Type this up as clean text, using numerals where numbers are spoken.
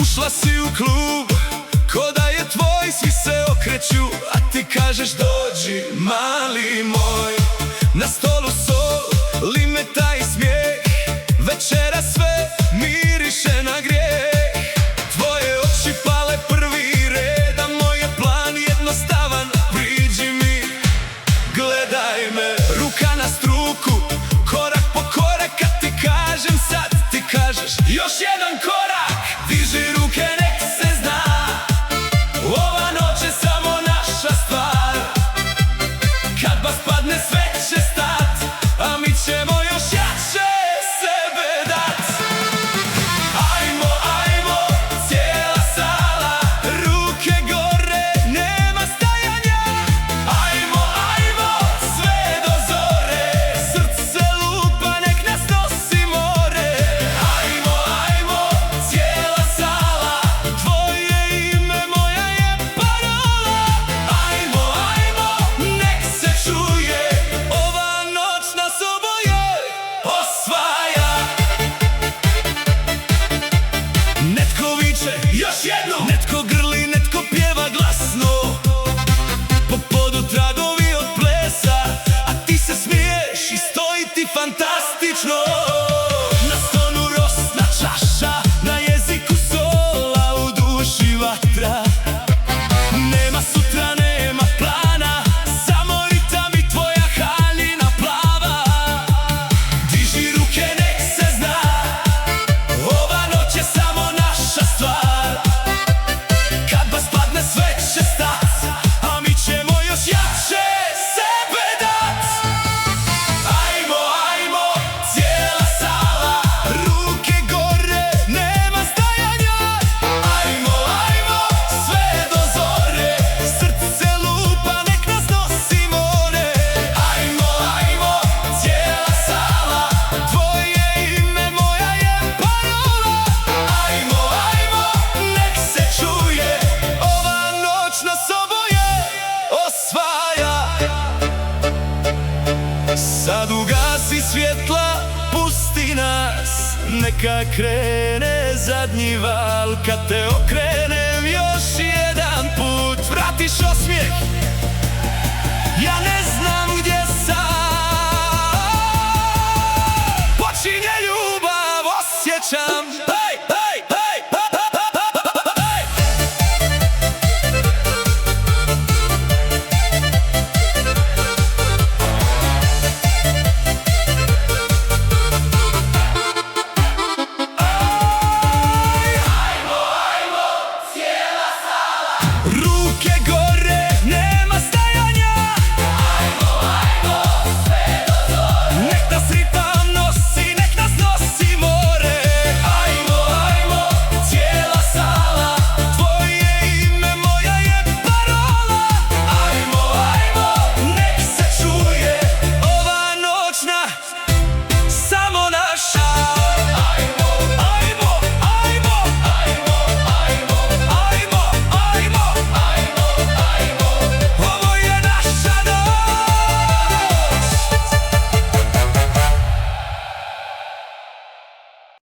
Ušla si u klub, ko da je tvoj, svi se okreću, a ti kažeš dođi, mali moj. Na stolu sol, limeta i smijeh, večera sve miriše na grijeh. Tvoje oči pale prvi red, a moj je plan jednostavan, priđi mi, gledaj me. Ruka na struku, korak po korak, kad ti kažem sad, ti kažeš još jedan korak. Diži ruke, nek se zna, ova noć je samo naša stvar. Kad bas padne sve će stat, a mi ćemo još jače sebe dat. Ajmo, ajmo, cijela sala, ruke gore, nema stajanja. Ajmo, ajmo, sve do zore, srce lupa, nek nas nosi more. Ajmo, ajmo, cijela sala, tvoje ime, moja je parola. Ajmo, ajmo, nek se čuje, ova noć nas oboje osvaja. Netko viče još jednom, netko grli, netko pjeva glasno. Po podu tragovi od plesa, a ti se smiješ i stoji ti fantastično. Na stonu rosna čaša, na jeziku sola, u duši vatra. Nema sutra, nema plana, samo ritam i tvoja haljina plava. Diži ruke, nek se zna, ova noć je samo naša stvar. Kad bas padne sve će stat, a mi ćemo još jače sebe dat. Ajmo, ajmo, cijela sala, ruke gore, nema stajanja. Ajmo, ajmo, sve do zore, srce lupa, nek nas nosi more. Ajmo, ajmo, cijela sala, tvoje ime, moja je parola. Ajmo, ajmo, nek se čuje, ova noć nas oboje osvaja. Sad ugasi svjetla, pusti nas, neka krene zadnji val. Kad te okrenem još jedan put, vratiš osmijeh, ja ne znam gdje sam. Počinje ljubav, osjećam.